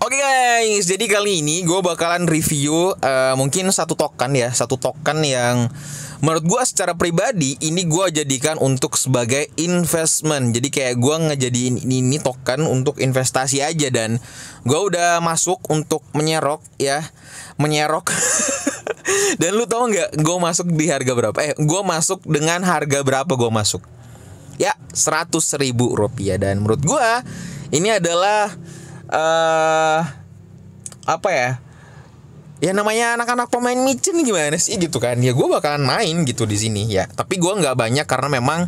Oke guys, jadi kali ini gue bakalan review mungkin satu token yang menurut gue secara pribadi ini gue jadikan untuk sebagai investment. Jadi kayak gue ngejadiin ini token untuk investasi aja, dan gue udah masuk untuk menyerok. Dan lu tau nggak gue masuk di harga berapa? Gue masuk dengan harga berapa gue masuk? Ya, 100.000 rupiah. Dan menurut gue ini adalah apa ya? Ya namanya anak-anak pemain micin gimana sih gitu kan? Ya gue bakalan main gitu di sini ya. Tapi gue nggak banyak karena memang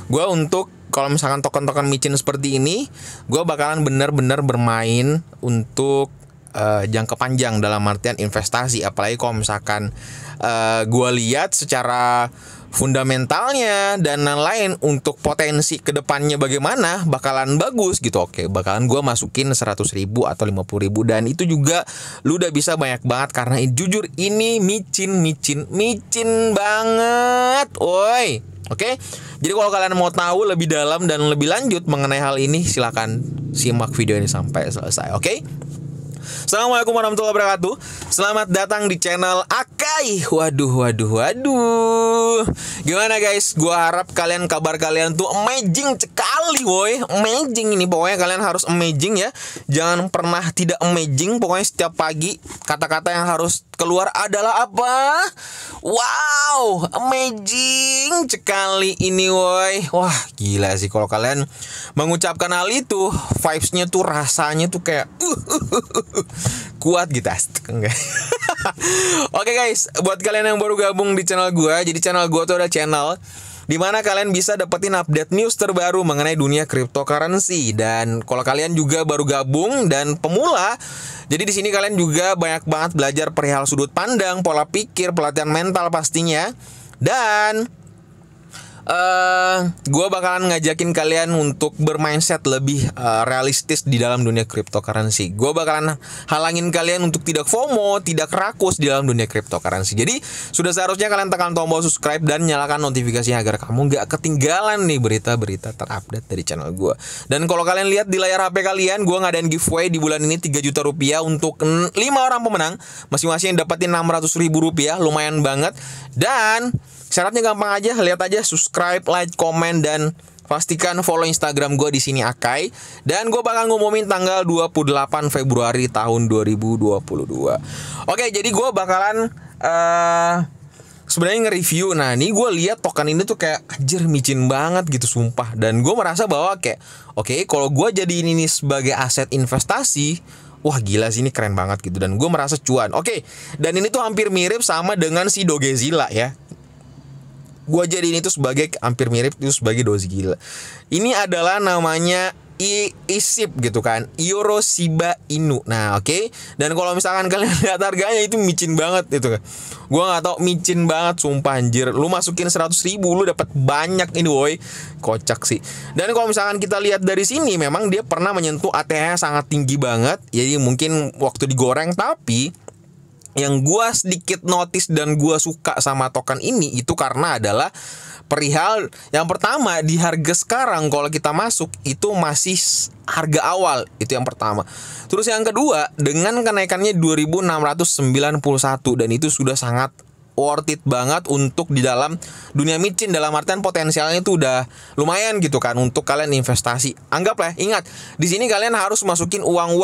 gue untuk kalau misalkan token-token micin seperti ini, gue bakalan bener-bener bermain untuk jangka panjang dalam artian investasi. Apalagi kalau misalkan gue lihat secara fundamentalnya dan lain-lain untuk potensi kedepannya bagaimana bakalan bagus gitu. Oke, bakalan gue masukin 100.000 atau 50.000, dan itu juga lu udah bisa banyak banget karena jujur ini micin banget, woi. Oke, jadi kalau kalian mau tahu lebih dalam dan lebih lanjut mengenai hal ini, silahkan simak video ini sampai selesai. Oke. Assalamualaikum warahmatullahi wabarakatuh. Selamat datang di channel Akai. Waduh. Gimana guys? Gua harap kabar kalian tuh amazing sekali, woi. Amazing ini, pokoknya kalian harus amazing ya. Jangan pernah tidak amazing. Pokoknya setiap pagi kata-kata yang harus keluar adalah apa? Wow, amazing sekali ini, woi. Wah, gila sih kalau kalian mengucapkan hal itu, vibes-nya tuh rasanya tuh kayak kuat gitu, enggak. Oke guys, buat kalian yang baru gabung di channel gue, jadi channel gue tuh ada channel dimana kalian bisa dapetin update news terbaru mengenai dunia cryptocurrency. Dan kalau kalian juga baru gabung dan pemula, jadi di sini kalian juga banyak banget belajar perihal sudut pandang, pola pikir, pelatihan mental pastinya. Dan gue bakalan ngajakin kalian untuk bermindset lebih realistis di dalam dunia cryptocurrency. Gue bakalan halangin kalian untuk tidak FOMO, tidak rakus di dalam dunia cryptocurrency. Jadi sudah seharusnya kalian tekan tombol subscribe dan nyalakan notifikasinya agar kamu gak ketinggalan nih berita-berita terupdate dari channel gue. Dan kalau kalian lihat di layar HP kalian, gue ngadain giveaway di bulan ini 3 juta rupiah untuk 5 orang pemenang, masing-masing yang dapetin 600.000 rupiah, lumayan banget. Dan syaratnya gampang aja, lihat aja, subscribe, like, komen, dan pastikan follow Instagram gue di sini Akai. Dan gue bakal ngumumin tanggal 28 Februari tahun 2022. Oke, jadi gue bakalan sebenarnya nge-review. Nah, ini gue lihat token ini tuh kayak anjir micin banget gitu, sumpah. Dan gue merasa bahwa kayak oke, kalau gue jadiin ini sebagai aset investasi, wah gila sih, ini keren banget gitu. Dan gue merasa cuan. Oke, dan ini tuh hampir mirip sama dengan si Dogezilla ya. Gue jadi ini tuh sebagai hampir mirip itu sebagai Dogezilla. Ini adalah namanya ISIP gitu kan, Euro Shiba Inu. Nah oke. Dan kalau misalkan kalian lihat harganya itu micin banget gitu kan. Gue nggak tahu, micin banget sumpah anjir. Lu masukin 100.000 lu dapat banyak ini, woi. Kocak sih. Dan kalau misalkan kita lihat dari sini, memang dia pernah menyentuh ATH sangat tinggi banget. Jadi mungkin waktu digoreng, tapi yang gue sedikit notice dan gue suka sama token ini itu karena adalah perihal yang pertama, di harga sekarang kalau kita masuk itu masih harga awal, itu yang pertama. Terus yang kedua, dengan kenaikannya 2.691, dan itu sudah sangat worth it banget untuk di dalam dunia micin, dalam artian potensialnya itu udah lumayan gitu kan untuk kalian investasi. Anggaplah, ingat di sini kalian harus masukin uang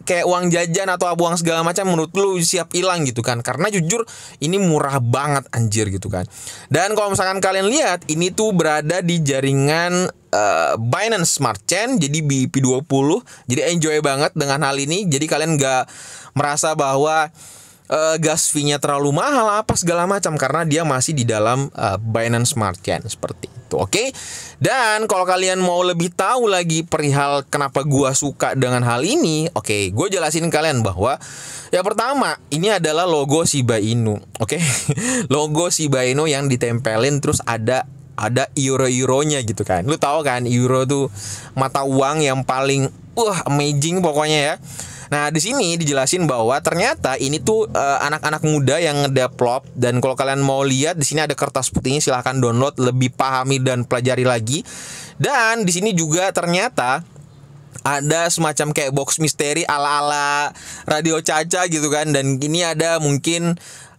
kayak uang jajan atau uang segala macam, menurut lu siap hilang gitu kan, karena jujur ini murah banget anjir gitu kan. Dan kalau misalkan kalian lihat, ini tuh berada di jaringan Binance Smart Chain, jadi BIP20. Jadi enjoy banget dengan hal ini. Jadi kalian gak merasa bahwa gas fee-nya terlalu mahal apa segala macam, karena dia masih di dalam Binance Smart Chain seperti itu. Oke. Dan kalau kalian mau lebih tahu lagi perihal kenapa gua suka dengan hal ini, oke, gue jelasin kalian bahwa yang pertama, ini adalah logo Shiba Inu. Oke. Logo Shiba Inu yang ditempelin, terus ada euro-euronya gitu kan. Lu tahu kan, euro tuh mata uang yang paling amazing pokoknya ya. Nah, di sini dijelasin bahwa ternyata ini tuh anak-anak muda yang ngedevelop, dan kalau kalian mau lihat di sini ada kertas putihnya, silahkan download, lebih pahami dan pelajari lagi. Dan di sini juga ternyata ada semacam kayak box misteri ala-ala Radio Caca gitu kan. Dan ini ada mungkin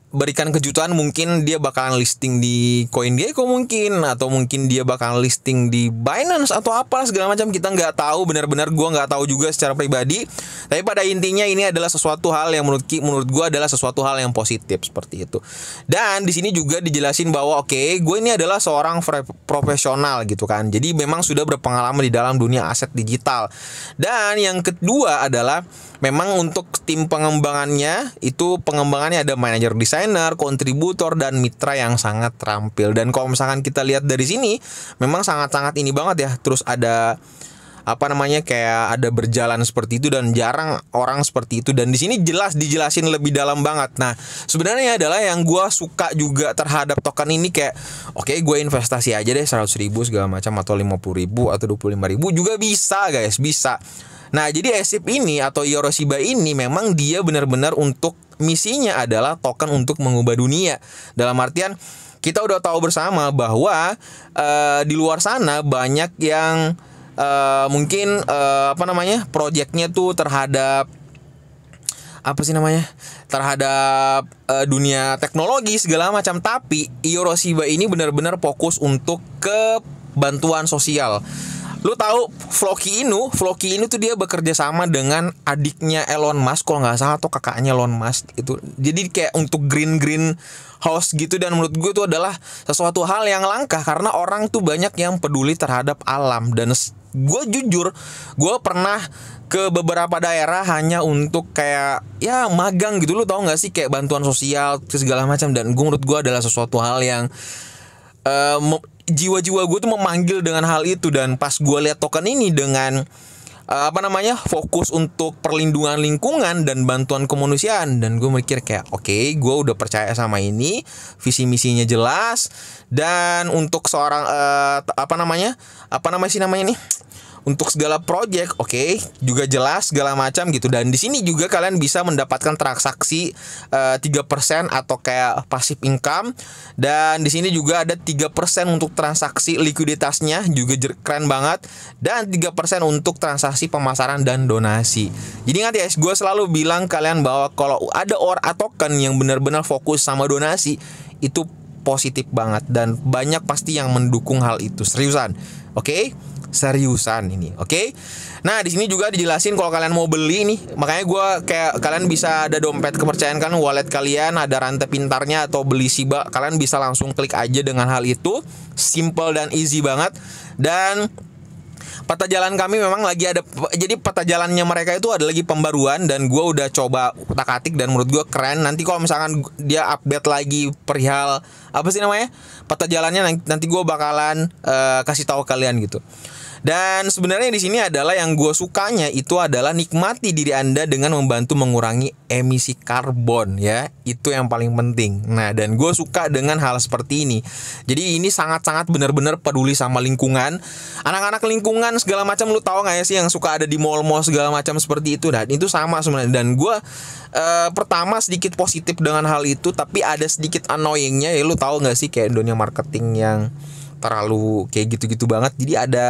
berikan kejutan, mungkin dia bakalan listing di CoinGecko mungkin, atau mungkin dia bakalan listing di Binance atau apa segala macam. Kita nggak tahu, benar-benar gue nggak tahu juga secara pribadi. Tapi pada intinya ini adalah sesuatu hal yang menurut gue adalah sesuatu hal yang positif seperti itu. Dan di sini juga dijelasin bahwa oke, gue ini adalah seorang profesional gitu kan. Jadi memang sudah berpengalaman di dalam dunia aset digital. Dan yang kedua adalah memang untuk tim pengembangannya itu pengembangannya ada manajer desainer, kontributor dan mitra yang sangat terampil. Dan kalau misalkan kita lihat dari sini memang sangat-sangat ini banget ya. Terus ada kayak ada berjalan seperti itu dan jarang orang seperti itu. Dan di sini jelas dijelasin lebih dalam banget. Nah, sebenarnya adalah yang gue suka juga terhadap token ini kayak oke, gue investasi aja deh 100.000 segala macam, atau 50.000 atau 25.000 juga bisa guys, bisa. Nah, jadi ASIP ini atau Yoroshiba ini memang dia benar-benar untuk misinya adalah token untuk mengubah dunia. Dalam artian kita udah tahu bersama bahwa di luar sana banyak yang mungkin proyeknya tuh terhadap terhadap dunia teknologi segala macam. Tapi Yoroshiba ini benar-benar fokus untuk ke bantuan sosial. Lu tahu Floki Inu tuh dia bekerja sama dengan adiknya Elon Musk kalau nggak salah, atau kakaknya Elon Musk itu. Jadi kayak untuk green house gitu. Dan menurut gue itu adalah sesuatu hal yang langka karena orang tuh banyak yang peduli terhadap alam. Dan gue jujur, gue pernah ke beberapa daerah hanya untuk kayak ya magang gitu. Lu tahu nggak sih kayak bantuan sosial segala macam. Dan menurut gue adalah sesuatu hal yang jiwa-jiwa gue tuh memanggil dengan hal itu. Dan pas gue lihat token ini dengan fokus untuk perlindungan lingkungan dan bantuan kemanusiaan, dan gue mikir kayak oke, gue udah percaya sama ini, visi misinya jelas. Dan untuk seorang untuk segala project juga jelas segala macam gitu. Dan di sini juga kalian bisa mendapatkan transaksi 3% atau kayak passive income. Dan di sini juga ada 3% untuk transaksi likuiditasnya, juga keren banget. Dan 3% untuk transaksi pemasaran dan donasi. Jadi ingat ya, gue selalu bilang kalian bahwa kalau ada token yang benar-benar fokus sama donasi itu positif banget, dan banyak pasti yang mendukung hal itu. Seriusan. Seriusan ini, oke? Nah, di sini juga dijelasin kalau kalian mau beli nih, makanya gue kayak kalian bisa ada dompet kepercayaan kan, wallet kalian ada rantai pintarnya atau beli Shiba, kalian bisa langsung klik aja dengan hal itu, simple dan easy banget. Dan peta jalan kami memang lagi ada, jadi peta jalannya mereka itu ada lagi pembaruan, dan gue udah coba utak-atik dan menurut gue keren. Nanti kalau misalkan dia update lagi perihal peta jalannya, nanti gue bakalan kasih tahu kalian gitu. Dan sebenarnya di sini adalah yang gue sukanya itu adalah nikmati diri Anda dengan membantu mengurangi emisi karbon ya. Itu yang paling penting. Nah, dan gue suka dengan hal seperti ini. Jadi ini sangat-sangat benar-benar peduli sama lingkungan. Anak-anak lingkungan segala macam, lu tahu gak ya sih yang suka ada di mall-mall segala macam seperti itu. Dan itu sama sebenarnya. Dan gue pertama sedikit positif dengan hal itu, tapi ada sedikit annoyingnya ya. Lu tahu gak sih kayak dunia marketing yang terlalu kayak gitu-gitu banget. Jadi ada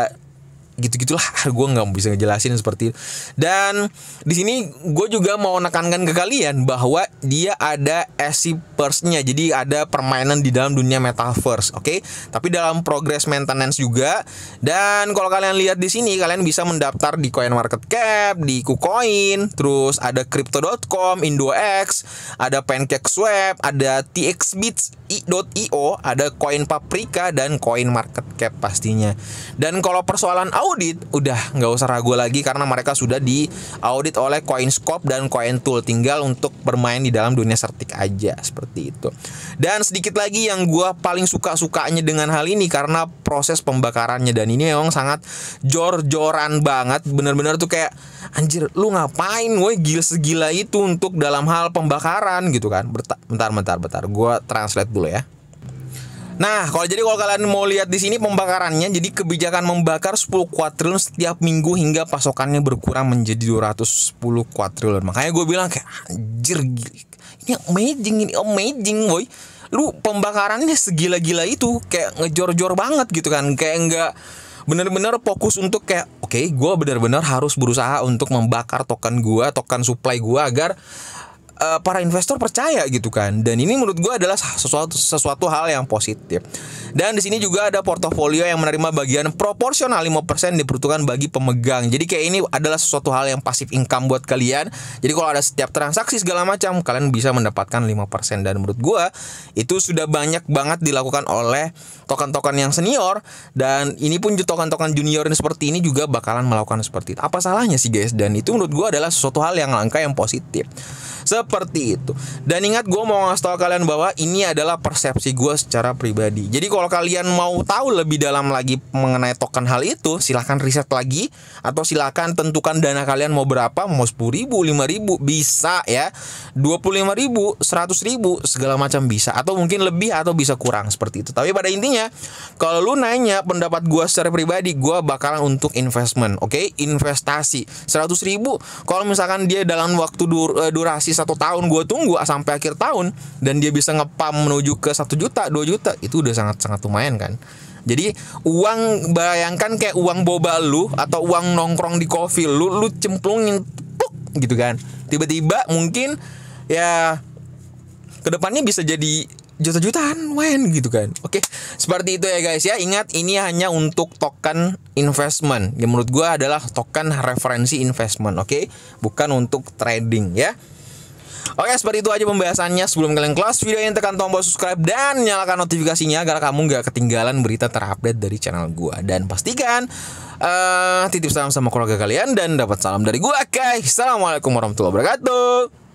gitu-gitulah, gue nggak bisa ngejelasin seperti itu. Dan di sini gue juga mau menekankan ke kalian bahwa dia ada ASIPers-nya, jadi ada permainan di dalam dunia metaverse, oke? Tapi dalam progress maintenance juga. Dan kalau kalian lihat di sini, kalian bisa mendaftar di CoinMarketCap, di KuCoin, terus ada Crypto.com, IndoX, ada PancakeSwap, ada TXBits.io, ada Coin Paprika dan CoinMarketCap pastinya. Dan kalau persoalan audit, udah nggak usah ragu lagi karena mereka sudah diaudit oleh CoinScope dan CoinTool. Tinggal untuk bermain di dalam dunia sertik aja seperti itu. Dan sedikit lagi yang gue paling suka-sukanya dengan hal ini karena proses pembakarannya. Dan ini memang sangat jor-joran banget. Bener-bener tuh kayak anjir, lu ngapain woi gila itu untuk dalam hal pembakaran gitu kan. Bentar, gue translate dulu ya. Nah, kalau kalian mau lihat di sini pembakarannya, jadi kebijakan membakar 10 kuadrillion setiap minggu hingga pasokannya berkurang menjadi 210 kuadrillion. Makanya gue bilang kayak anjir, ini amazing boy. Lu pembakarannya segila-gila itu, kayak ngejor-jor banget gitu kan. Kayak enggak bener-bener fokus untuk kayak oke, gue bener-bener harus berusaha untuk membakar token gue, token supply gue agar para investor percaya gitu kan. Dan ini menurut gue adalah sesuatu hal yang positif. Dan di sini juga ada portofolio yang menerima bagian proporsional 5% diperuntukkan bagi pemegang. Jadi kayak ini adalah sesuatu hal yang pasif income buat kalian. Jadi kalau ada setiap transaksi segala macam, kalian bisa mendapatkan 5%. Dan menurut gue itu sudah banyak banget dilakukan oleh token-token yang senior. Dan ini pun token-token junior yang seperti ini juga bakalan melakukan seperti itu. Apa salahnya sih guys? Dan itu menurut gue adalah sesuatu hal yang langka, yang positif. Seperti itu. Dan ingat, gue mau ngasih tau kalian bahwa ini adalah persepsi gue secara pribadi. Jadi kalau kalian mau tahu lebih dalam lagi mengenai token hal itu, silahkan riset lagi. Atau silahkan tentukan dana kalian mau berapa. Mau 10.000, 5.000, bisa ya, 25.000, 100.000, segala macam bisa. Atau mungkin lebih atau bisa kurang, seperti itu. Tapi pada intinya, kalau lu nanya pendapat gue secara pribadi, gue bakalan untuk investment, oke? Investasi 100.000, kalau misalkan dia dalam waktu durasi 1 tahun, gue tunggu sampai akhir tahun dan dia bisa ngepam menuju ke 1 juta, 2 juta, itu udah sangat-sangat lumayan kan. Jadi uang, bayangkan kayak uang boba lu atau uang nongkrong di coffee lu cemplungin pluk, gitu kan. Tiba-tiba mungkin ya kedepannya bisa jadi juta-jutaan, lumayan gitu kan. Oke, seperti itu ya guys ya. Ingat, ini hanya untuk token investment. Yang menurut gue adalah token referensi investment, oke? Bukan untuk trading ya. Oke, seperti itu aja pembahasannya. Sebelum kalian close video ini, tekan tombol subscribe dan nyalakan notifikasinya agar kamu gak ketinggalan berita terupdate dari channel gua. Dan pastikan titip salam sama keluarga kalian dan dapat salam dari gua guys. Assalamualaikum warahmatullahi wabarakatuh.